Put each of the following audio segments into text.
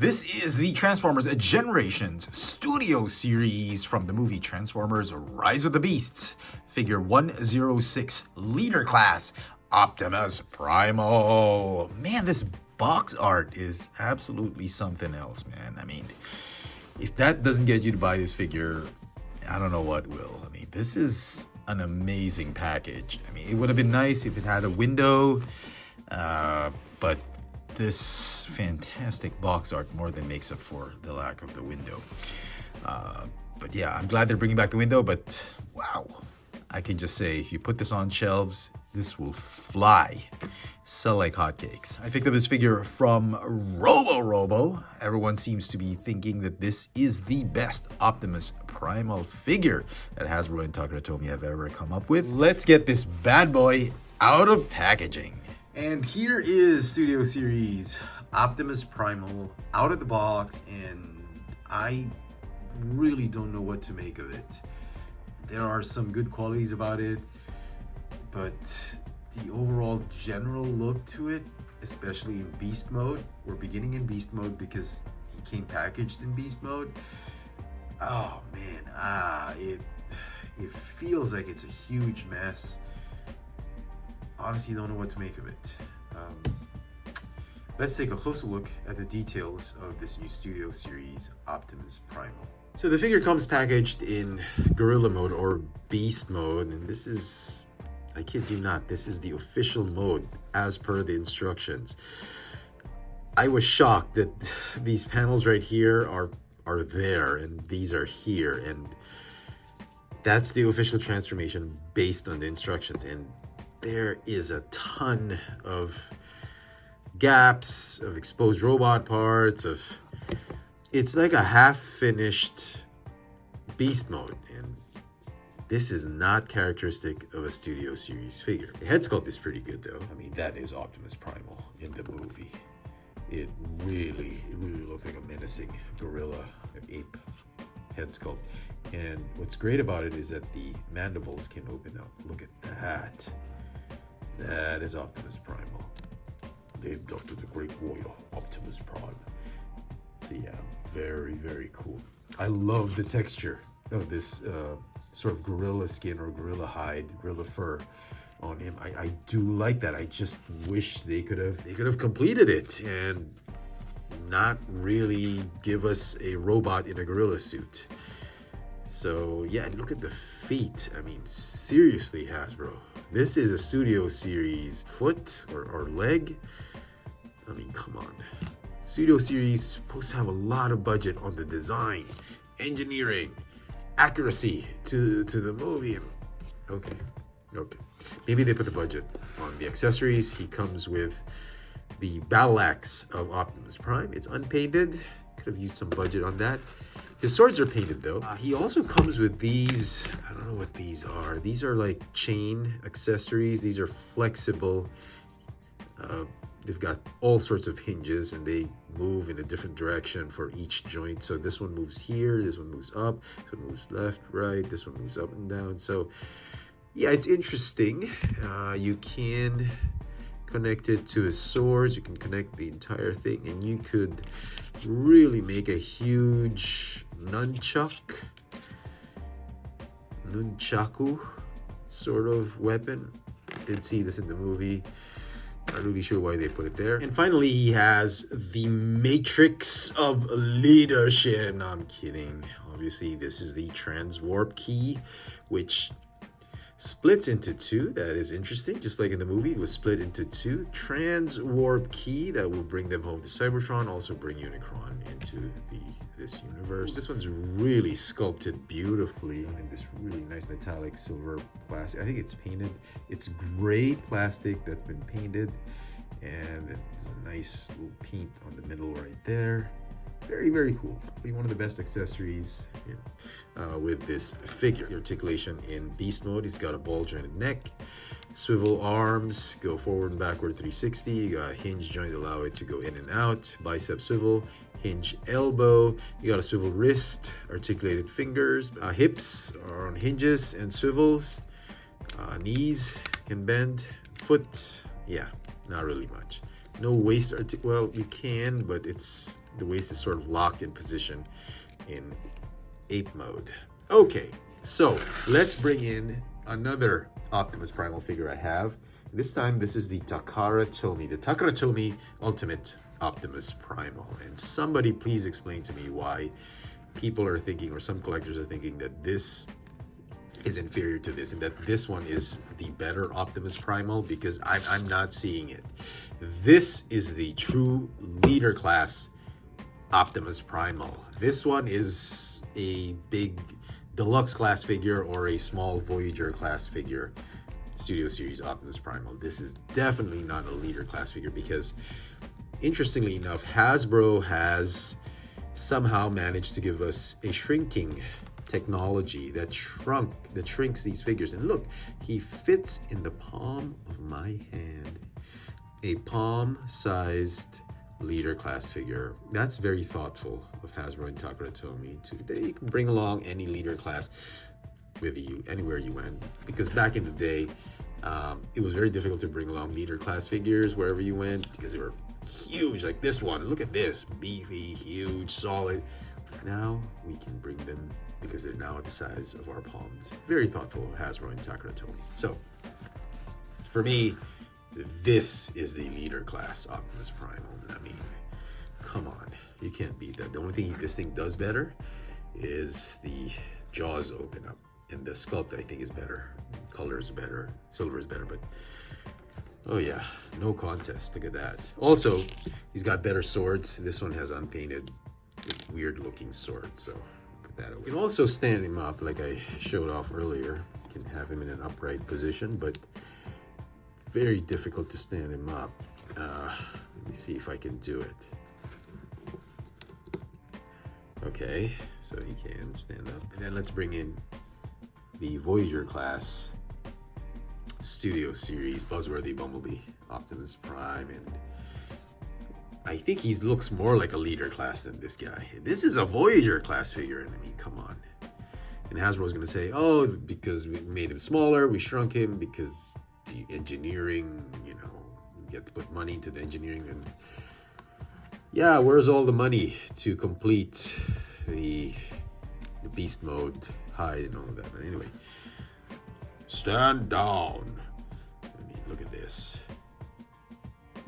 This is the Transformers Generations Studio Series from the movie Transformers Rise of the Beasts, figure 106 Leader Class, Optimus Primal. Man, this box art is absolutely something else, man. I mean, if that doesn't get you to buy this figure, I don't know what will. I mean, this is an amazing package. I mean, it would have been nice if it had a window, but this fantastic box art more than makes up for the lack of the window. But yeah, I'm glad they're bringing back the window, but wow. I can just say, if you put this on shelves, this will fly. Sell like hotcakes. I picked up this figure from Robo. Everyone seems to be thinking that this is the best Optimus Primal figure that Hasbro and Takara have ever come up with. Let's get this bad boy out of packaging. And here is Studio Series Optimus Primal out of the box, and I really don't know what to make of it. There are some good qualities about it, but the overall general look to it, especially in beast mode, we're beginning in beast mode because he came packaged in beast mode. Oh man, it feels like it's a huge mess. Honestly, don't know what to make of it. Let's take a closer look at the details of this new Studio Series Optimus Primal. So the figure comes packaged in Gorilla mode or Beast mode, and this is, I kid you not, this is the official mode as per the instructions. I was shocked that these panels right here are there and these are here, and that's the official transformation based on the instructions. And there is a ton of gaps, of exposed robot parts, it's like a half-finished beast mode, and this is not characteristic of a Studio Series figure. The head sculpt is pretty good though. I mean, that is Optimus Primal in the movie. It really looks like a menacing gorilla, ape head sculpt. And what's great about it is that the mandibles can open up. Look at that. That is Optimus Primal, named after the great warrior Optimus Prime. So yeah, very cool. I love the texture of this sort of gorilla skin or gorilla hide, gorilla fur on him. I do like that. I just wish they could have completed it and not really give us a robot in a gorilla suit. So yeah, look at the feet. I mean, seriously, Hasbro. This is a Studio Series foot or leg. I mean, come on. Studio Series supposed to have a lot of budget on the design, engineering, accuracy to the movie. Okay. Maybe they put the budget on the accessories. He comes with the battle axe of Optimus Prime. It's unpainted. Could have used some budget on that. His swords are painted though. He also comes with these, I don't know what these are. These are like chain accessories. These are flexible. They've got all sorts of hinges and they move in a different direction for each joint. So this one moves here, this one moves up, this one moves left, right, this one moves up and down. So yeah, it's interesting. You can connect it to his swords. You can connect the entire thing and you could really make a huge nunchaku sort of weapon. Didn't see this in the movie. Not really sure why they put it there. And finally, he has the Matrix of Leadership. No, I'm kidding. Obviously, this is the Transwarp key, which splits into two. That is interesting. Just like in the movie, it was split into two. Transwarp key that will bring them home to Cybertron, also bring Unicron into this universe. This one's really sculpted beautifully in this really nice metallic silver plastic. I think it's painted. It's gray plastic that's been painted, and there's a nice little paint on the middle right there. Very cool. Probably one of the best accessories with this figure. The articulation in beast mode, he's got a ball jointed neck, swivel arms, go forward and backward 360. You got a hinge joint, allow it to go in and out, bicep swivel, hinge elbow. You got a swivel wrist, articulated fingers, hips are on hinges and swivels, knees can bend, foot, yeah, not really much. No waist well, you can, but it's the waist is sort of locked in position in ape mode. Okay, so let's bring in another Optimus Primal figure I have. This time, this is the Takara Tomy Ultimate Optimus Primal. And somebody please explain to me why people are thinking, or some collectors are thinking, that this is inferior to this and that this one is the better Optimus Primal, because I'm not seeing it. This is the true leader class Optimus Primal. This one is a big deluxe class figure or a small Voyager class figure. Studio Series Optimus Primal. This is definitely not a leader class figure, because interestingly enough, Hasbro has somehow managed to give us a shrinking technology that shrinks these figures. And look, he fits in the palm of my hand. A palm-sized leader class figure. That's very thoughtful of Hasbro and Takara Tomy. They can bring along any leader class with you anywhere you went, because back in the day it was very difficult to bring along leader class figures wherever you went, because they were huge. Like this one, look at this, beefy, huge, solid. Now we can bring them because they're now the size of our palms. Very thoughtful of Hasbro and Takara Tomy. So for me, this is the leader class Optimus Primal. I mean, come on, you can't beat that. The only thing this thing does better is the jaws open up, and the sculpt I think is better. Color is better, silver is better, but oh yeah, no contest. Look at that. Also, he's got better swords. This one has unpainted, weird looking swords, so put that away. You can also stand him up like I showed off earlier. You can have him in an upright position, but very difficult to stand him up. Let me see if I can do it. Okay, so he can stand up. And then let's bring in the Voyager class Studio Series Buzzworthy Bumblebee Optimus Prime, and I think he looks more like a leader class than this guy. This is a Voyager class figure, and I mean, come on. And Hasbro's gonna say, oh, because we made him smaller, we shrunk him because the engineering, you know, you get to put money into the engineering. And yeah, where's all the money to complete the beast mode hide and all of that? But anyway, stand down. I mean, look at this.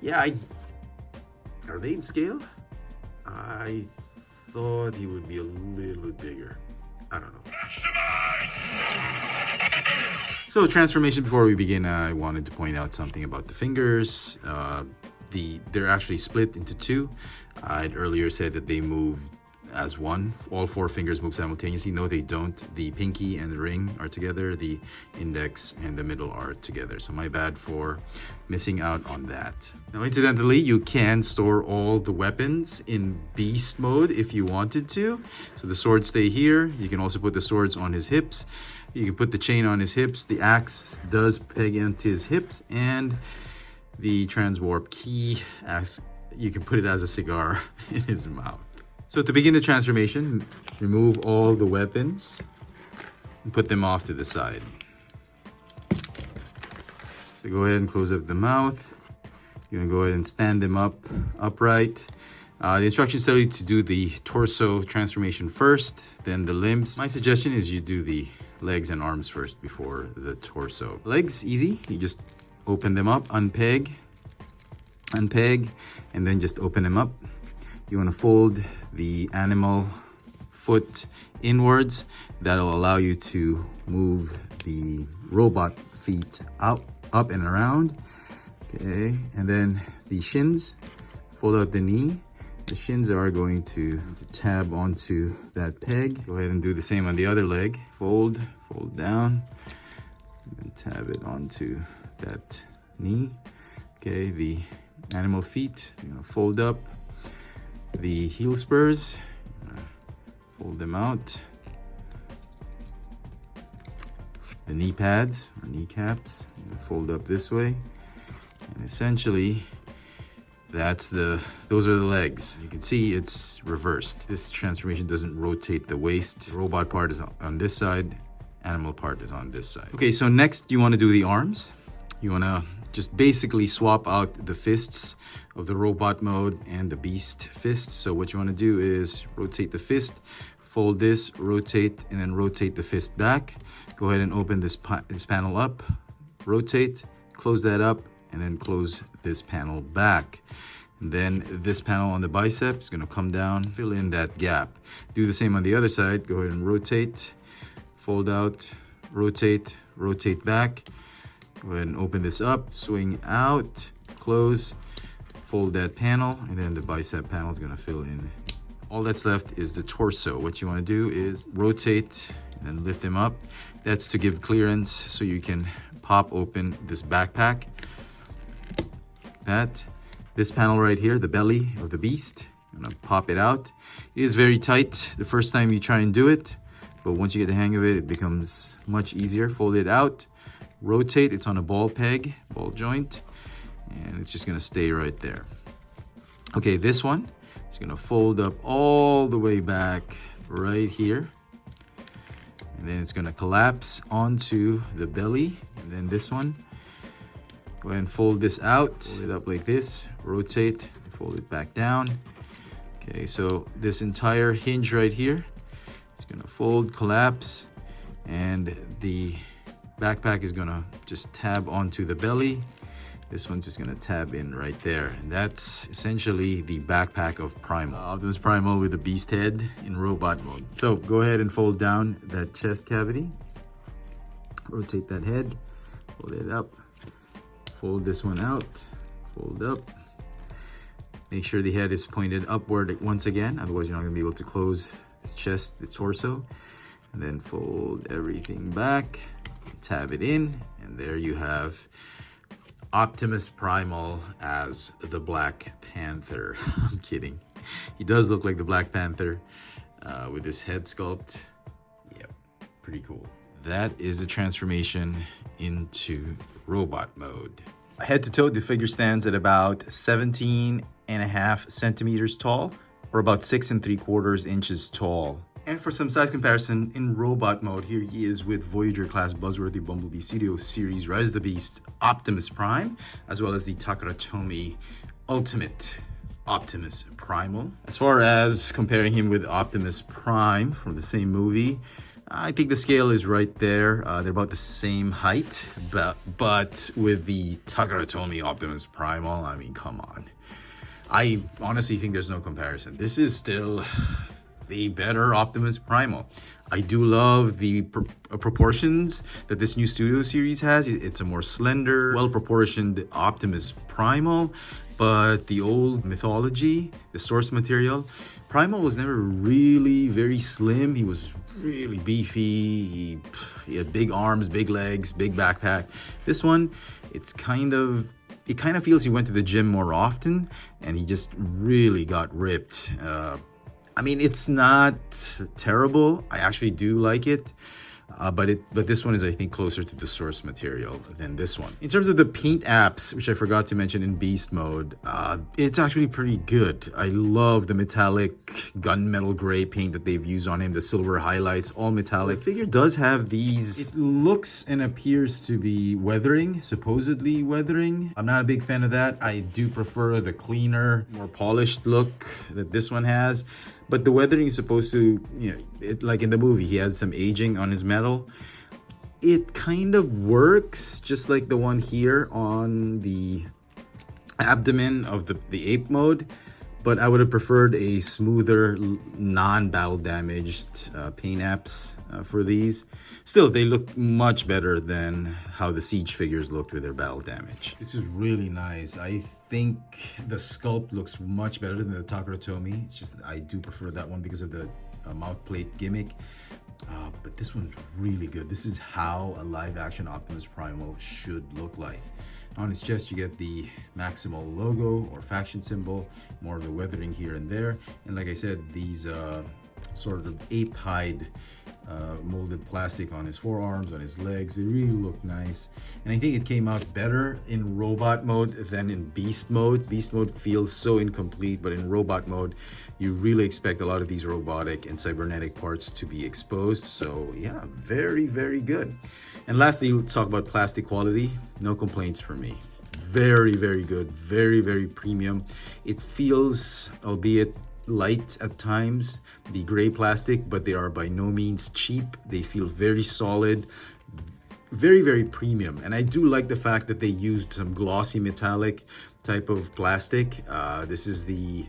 Yeah, are they in scale? I thought he would be a little bit bigger. I don't know. So transformation, before we begin, I wanted to point out something about the fingers. They're actually split into two. I'd earlier said that they move as one. All four fingers move simultaneously. No, they don't. The pinky and the ring are together. The index and the middle are together. So my bad for missing out on that. Now, incidentally, you can store all the weapons in beast mode if you wanted to. So the swords stay here. You can also put the swords on his hips. You can put the chain on his hips. The axe does peg into his hips, and the transwarp key, you can put it as a cigar in his mouth. So to begin the transformation, remove all the weapons and put them off to the side. So go ahead and close up the mouth. You're gonna go ahead and stand them up upright. The instructions tell you to do the torso transformation first, then the limbs. My suggestion is you do the legs and arms first before the torso. Legs, easy. You just open them up, unpeg, and then just open them up. You want to fold the animal foot inwards. That'll allow you to move the robot feet up and around. Okay, and then the shins, fold out the knee. The shins are going to tab onto that peg. Go ahead and do the same on the other leg. Fold down, and tab it onto that knee. Okay, the animal feet, you're gonna fold up. The heel spurs, fold them out. The knee pads or kneecaps, fold up this way. And essentially, those are the legs. You can see it's reversed. This transformation doesn't rotate the waist. The robot part is on this side, animal part is on this side. Okay, so next you want to do the arms. You want to just basically swap out the fists of the robot mode and the beast fist. So what you want to do is rotate the fist, fold this, rotate, and then rotate the fist back. Go ahead and open this panel up, rotate, close that up, and then close this panel back. And then this panel on the bicep is going to come down, fill in that gap. Do the same on the other side. Go ahead and rotate, fold out, rotate, rotate back. Go ahead and open this up, swing out, close, fold that panel, and then the bicep panel is going to fill in. All that's left is the torso. What you want to do is rotate and then lift him up. That's to give clearance so you can pop open this backpack. This panel right here, the belly of the beast, I'm going to pop it out. It is very tight the first time you try and do it, but once you get the hang of it, it becomes much easier. Fold it out. Rotate, it's on a ball peg, ball joint, and it's just gonna stay right there. Okay, this one is gonna fold up all the way back right here. And then it's gonna collapse onto the belly. And then this one, go ahead and fold this out, fold it up like this, rotate, fold it back down. Okay, so this entire hinge right here is gonna fold, collapse, and the backpack is gonna just tab onto the belly. This one's just gonna tab in right there. And that's essentially the backpack of Primal. Optimus Primal with a beast head in robot mode. So go ahead and fold down that chest cavity. Rotate that head, fold it up. Fold this one out, fold up. Make sure the head is pointed upward once again, otherwise you're not gonna be able to close this chest, the torso. And then fold everything back. Tab it in, and there you have Optimus Primal as the Black Panther. I'm kidding. He does look like the Black Panther with his head sculpt. Yep, pretty cool. That is the transformation into robot mode. Head to toe, the figure stands at about 17.5 centimeters tall, or about 6 3/4 inches tall. And for some size comparison, in robot mode, here he is with Voyager-class Buzzworthy Bumblebee Studio Series Rise of the Beast Optimus Prime, as well as the Takara Ultimate Optimus Primal. As far as comparing him with Optimus Prime from the same movie, I think the scale is right there. They're about the same height, but with the Takara Optimus Primal, I mean, come on. I honestly think there's no comparison. This is still the better Optimus Primal. I do love the proportions that this new studio series has. It's a more slender, well-proportioned Optimus Primal, but the old mythology, the source material, Primal was never really very slim. He was really beefy. He had big arms, big legs, big backpack. This one, it kind of feels he went to the gym more often, and he just really got ripped. I mean, it's not terrible. I actually do like it. But this one is, I think, closer to the source material than this one. In terms of the paint apps, which I forgot to mention in Beast mode, it's actually pretty good. I love the metallic gunmetal gray paint that they've used on him, the silver highlights, all metallic. The figure does have these, it looks and appears to be weathering, supposedly weathering. I'm not a big fan of that. I do prefer the cleaner, more polished look that this one has. But the weathering is supposed to, like in the movie, he had some aging on his metal. It kind of works, just like the one here on the abdomen of the ape mode. But I would have preferred a smoother, non-battle damaged paint apps for these. Still, they look much better than how the Siege figures looked with their battle damage. This is really nice. I think the sculpt looks much better than the Takara Tomy. It's just that I do prefer that one because of the mouth plate gimmick. But this one's really good. This is how a live-action Optimus Primal should look like. On his chest, you get the Maximal logo or faction symbol, more of the weathering here and there. And like I said, these sort of ape hide molded plastic on his forearms, on his legs. They really look nice. And I think it came out better in robot mode than in beast mode. Beast mode feels so incomplete, but in robot mode, you really expect a lot of these robotic and cybernetic parts to be exposed. So yeah, very, very good. And lastly, we'll talk about plastic quality. No complaints for me. Very, very good. Very, very premium. It feels, albeit light at times, the gray plastic, but they are by no means cheap. They feel very solid, very, very premium. And I do like the fact that they used some glossy metallic type of plastic. This is the,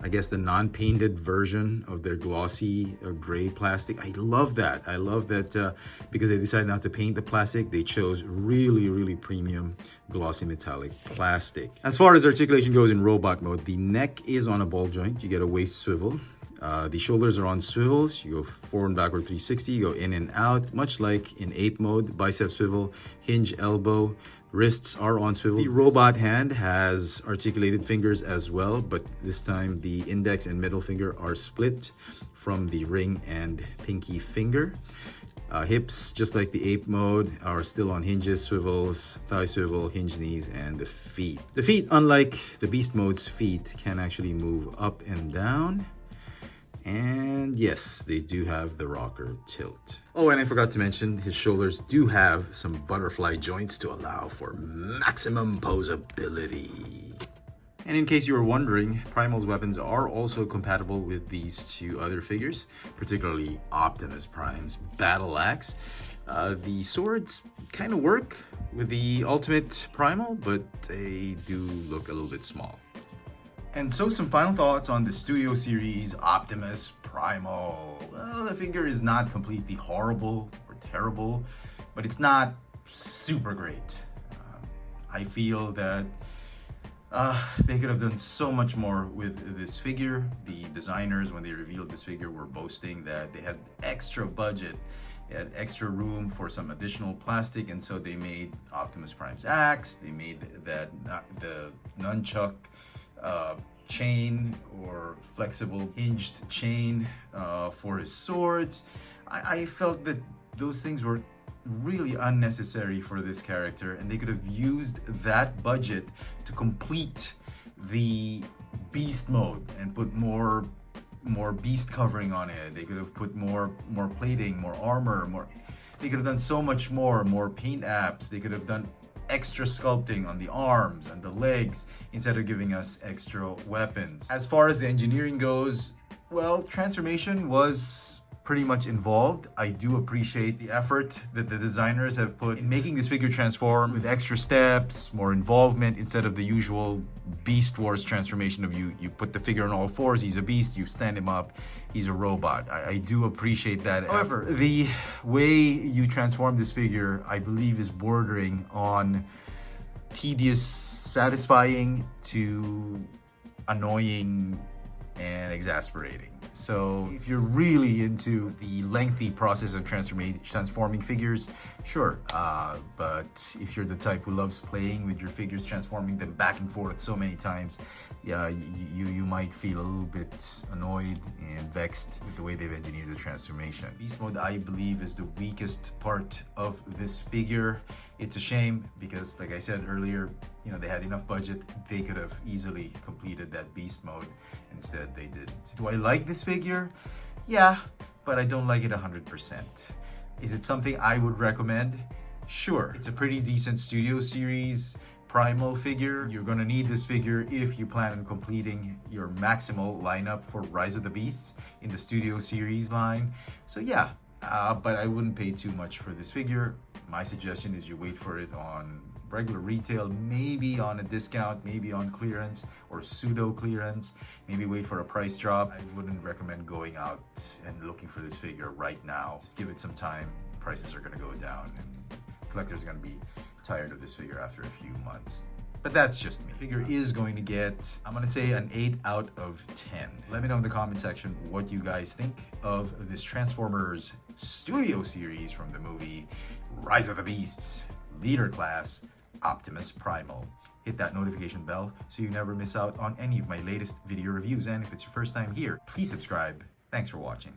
I guess, the non-painted version of their glossy gray plastic. I love that. I love that because they decided not to paint the plastic. They chose really, really premium glossy metallic plastic. As far as articulation goes in robot mode, the neck is on a ball joint. You get a waist swivel. The shoulders are on swivels. You go forward and backward 360. You go in and out, much like in ape mode. Bicep swivel, hinge elbow. Wrists are on swivel. The robot hand has articulated fingers as well, but this time the index and middle finger are split from the ring and pinky finger. Hips, just like the ape mode, are still on hinges, swivels, thigh swivel, hinge knees, and the feet. The feet, unlike the beast mode's feet, can actually move up and down. And yes, they do have the rocker tilt. Oh, and I forgot to mention, his shoulders do have some butterfly joints to allow for maximum posability. And in case you were wondering, Primal's weapons are also compatible with these two other figures, particularly Optimus Prime's battle axe. The swords kind of work with the Ultimate Primal, but they do look a little bit small. And so some final thoughts on the Studio Series Optimus Primal. Well, the figure is not completely horrible or terrible, but it's not super great. I feel that they could have done so much more with this figure. The designers, when they revealed this figure, were boasting that they had extra budget, they had extra room for some additional plastic, and so they made Optimus Prime's axe, they made the nunchuck chain or flexible hinged chain for his swords. I felt that those things were really unnecessary for this character, and they could have used that budget to complete the beast mode and put more beast covering on it. They could have put more plating, more armor, they could have done so much more paint apps. They could have done extra sculpting on the arms and the legs instead of giving us extra weapons. As far as the engineering goes, well, transformation was pretty much involved. I do appreciate the effort that the designers have put in making this figure transform with extra steps, more involvement, instead of the usual Beast Wars transformation of you put the figure on all fours, he's a beast, you stand him up, he's a robot. I do appreciate that. However, the way you transform this figure, I believe, is bordering on tedious, satisfying to annoying and exasperating. So if you're really into the lengthy process of transforming figures, sure. But if you're the type who loves playing with your figures, transforming them back and forth so many times, yeah, you might feel a little bit annoyed and vexed with the way they've engineered the transformation. Beast mode, I believe, is the weakest part of this figure. It's a shame because, like I said earlier, you know, they had enough budget. They could have easily completed that beast mode. Instead, they didn't. Do I like this figure? Yeah, but I don't like it 100%. Is it something I would recommend? Sure. It's a pretty decent Studio Series Primal figure. You're gonna need this figure if you plan on completing your Maximal lineup for Rise of the Beasts in the Studio Series line. So yeah, but I wouldn't pay too much for this figure. My suggestion is you wait for it on regular retail, maybe on a discount, maybe on clearance or pseudo clearance, maybe wait for a price drop. I wouldn't recommend going out and looking for this figure right now. Just give it some time. Prices are gonna go down and collectors are gonna be tired of this figure after a few months. But that's just me. The figure is going to get, I'm gonna say, an 8 out of 10. Let me know in the comment section what you guys think of this Transformers Studio Series from the movie Rise of the Beasts, Leader Class, Optimus Primal. Hit that notification bell so you never miss out on any of my latest video reviews. And if it's your first time here, please subscribe. Thanks for watching.